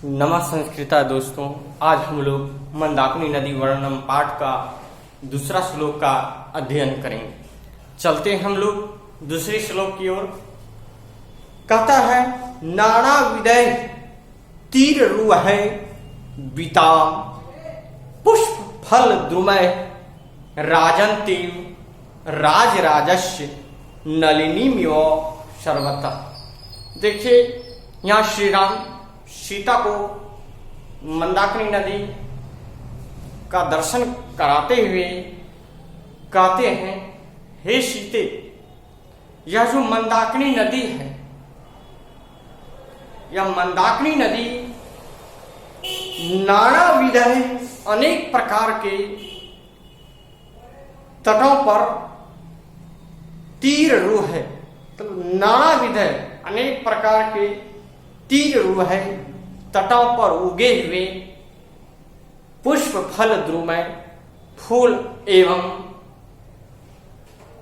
नमस्कृता दोस्तों, आज हम लोग मंदाकिनी नदी वर्णनम पाठ का दूसरा श्लोक का अध्ययन करेंगे। चलते हम लोग दूसरे श्लोक की ओर। कहता है, नाना विदय तीर रुह बीताम पुष्प फल द्रुमय राजंतीम राजराजस्य नलिनीमिव सर्वतः। देखिए, यहाँ श्री राम सीता को मंदाकिनी नदी का दर्शन कराते हुए कहते हैं, हे सीते, यह जो मंदाकिनी नदी है, यह मंदाकिनी नदी नाना विधय अनेक प्रकार के तटों पर तीर रूह है। तो नाना विधय अनेक प्रकार के तीर रूह है तटों पर उगे हुए पुष्प फल द्रुमय फूल एवं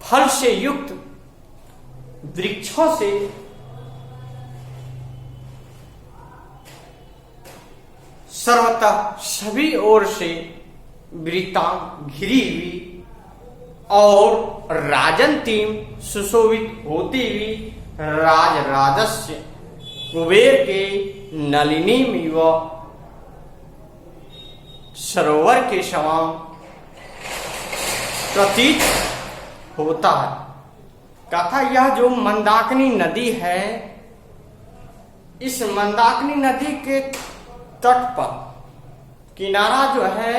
फल से युक्त वृक्षों से सर्वतः सभी ओर से वृत्तांग घिरी हुई और राजंतीम सुशोभित होती हुई राजराजस्य कुबेर के नलिनीमिव सरोवर के समान प्रतीत होता है। कथा, यह जो मंदाकिनी नदी है, इस मंदाकिनी नदी के तट पर किनारा जो है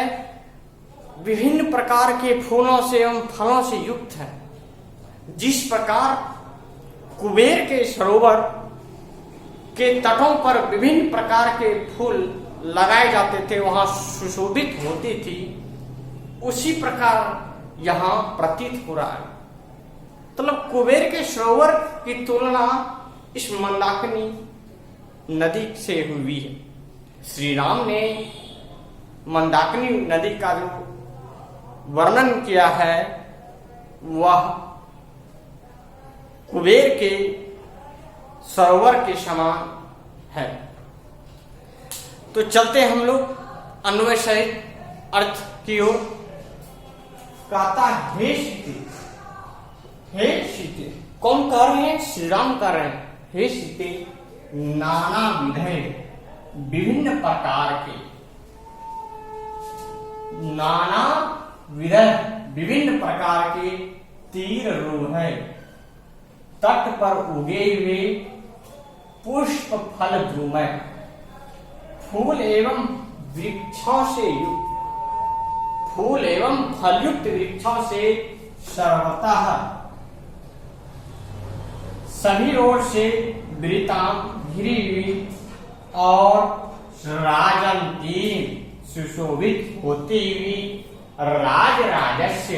विभिन्न प्रकार के फूलों से एवं फलों से युक्त है। जिस प्रकार कुबेर के सरोवर के तटों पर विभिन्न प्रकार के फूल लगाए जाते थे, वहां सुशोभित होती थी, उसी प्रकार यहां प्रतीत हो रहा है। मतलब कुबेर के सरोवर की तुलना इस मंदाकिनी नदी से हुई है। श्री राम ने मंदाकिनी नदी का जो वर्णन किया है, वह कुबेर के सरोवर के समान है। तो चलते हम लोग अन्वय सहित अर्थ की ओर। कहता, हे सीते, हे सीते, कौन कह रहे हैं? श्री राम कह रहे हैं, हे सीते, नाना विधय विभिन्न प्रकार के, नाना विधय विभिन्न प्रकार के तीर रूह है तट पर उगे हुए पुष्प फल द्रुमय फूल एवं वृक्षों से युक्त, फूल एवं फलयुक्त वृक्षों से सर्वतः सभी ओर से वृत्तांग घिरी हुई और राजंतीम सुशोभित होती हुई राजराजस्य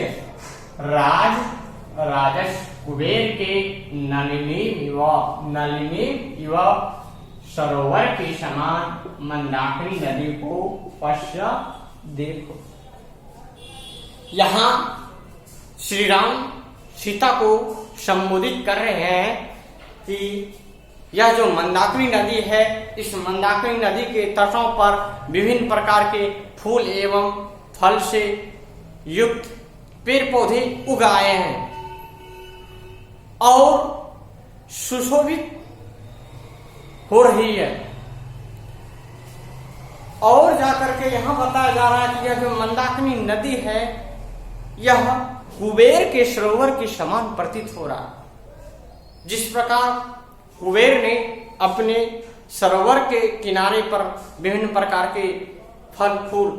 राजस कुबेर के नलिनी इव सरोवर के समान मंदाकिनी नदी को पश्य देखो। यहाँ श्री राम सीता को संबोधित कर रहे हैं कि यह जो मंदाकिनी नदी है, इस मंदाकिनी नदी के तटों पर विभिन्न प्रकार के फूल एवं फल से युक्त पेड़ पौधे उगाए हैं और सुशोभित हो रही है। और जाकर के यहां बताया जा रहा है कि यह जो मंदाकिनी नदी है, यह कुबेर के सरोवर के समान प्रतीत हो रहा है। जिस प्रकार कुबेर ने अपने सरोवर के किनारे पर विभिन्न प्रकार के फल फूल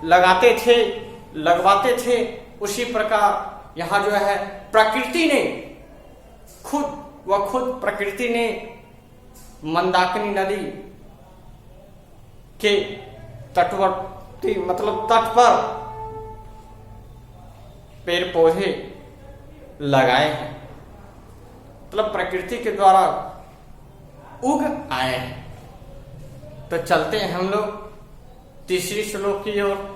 लगवाते थे, उसी प्रकार यहाँ जो है प्रकृति ने खुद प्रकृति ने मंदाकिनी नदी के तटवर्ती मतलब तट पर पेड़ पौधे लगाए हैं। मतलब प्रकृति के द्वारा उग आए हैं। तो चलते हैं हम लोग तीसरी श्लोक की ओर।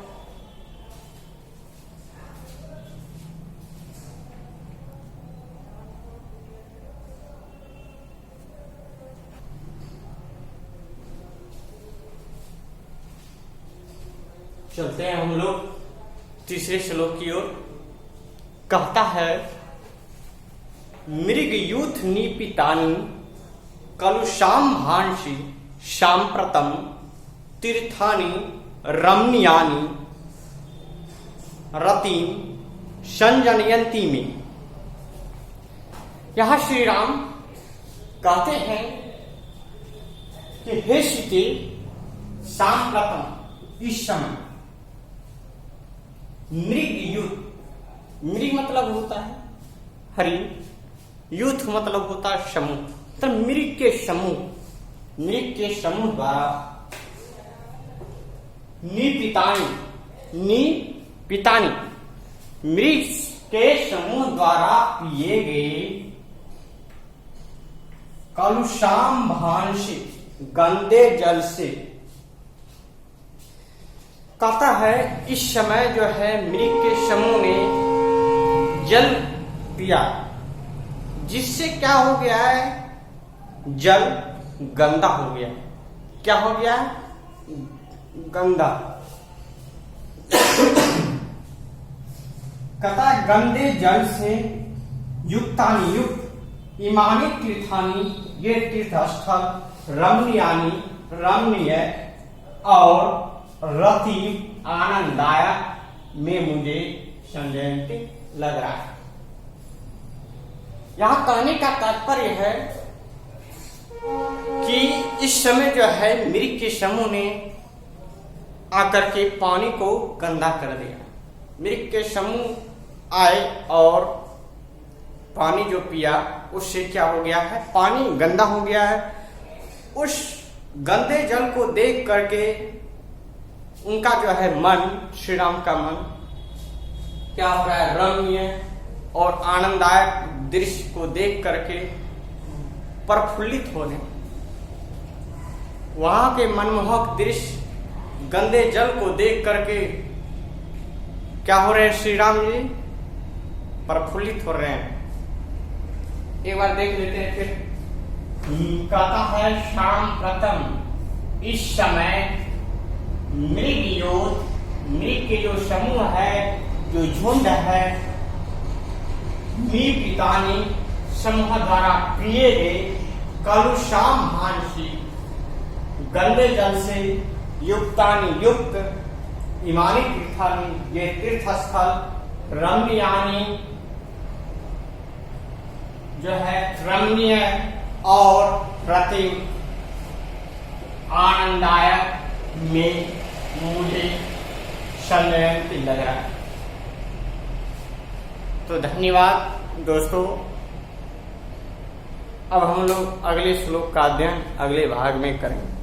चलते हैं हम लोग तीसरे श्लोक की ओर। कहता है, मृग यूथ निपितानि कलुषाम भांसी सांप्रतम तीर्थानि रमणीयानि रतिम संजनयंती में। यहां श्री राम कहते हैं कि हे सीते, सांप्रतम इस समय मृग यूथ, मृग मतलब होता है हरिण, यूथ मतलब होता है समूह, तो मृग के समूह द्वारा निपितानी मृग के समूह द्वारा पिए गए कलुषाम भांसी गंदे जल से। कहता है इस समय जो है मृग के समूह ने जल पिया, जिससे क्या हो गया है, जल गंदा हो गया। क्या हो गया? गंदा। कहता है गंदे जल से युक्तानि युक्त इमानी तीर्थानी, ये तीर्थ स्थल रमणीयानि रमणीय और रति आनंददायक में मुझे संजयंती लग रहा है। यहां कहने का तात्पर्य है कि इस समय जो है मृग के समूह ने आकर के पानी को गंदा कर दिया। मृग के समूह आए और पानी जो पिया उससे क्या हो गया है, पानी गंदा हो गया है। उस गंदे जल को देख करके उनका जो है मन, श्री राम का मन क्या हो रहा है, रमणीय और आनंददायक दृश्य को देख करके प्रफुल्लित होने, वहां के मनमोहक दृश्य गंदे जल को देख करके क्या हो रहे हैं, श्री राम जी प्रफुल्लित हो रहे हैं। एक बार देख लेते हैं फिर। कहता है शाम प्रथम इस समय मृग के जो समूह है, जो झुंड है, निपितानि समूह द्वारा पिए गए कलुषाम भांसी गंदे जल से युक्तानि युक्त इमानी तीर्थानि, ये तीर्थ स्थल रमणीयानि जो है रमणीय और प्रतिम आनंददायक में मुझे संजयंती लग रहा है। तो धन्यवाद दोस्तों। अब हम लोग अगले श्लोक का अध्ययन अगले भाग में करेंगे।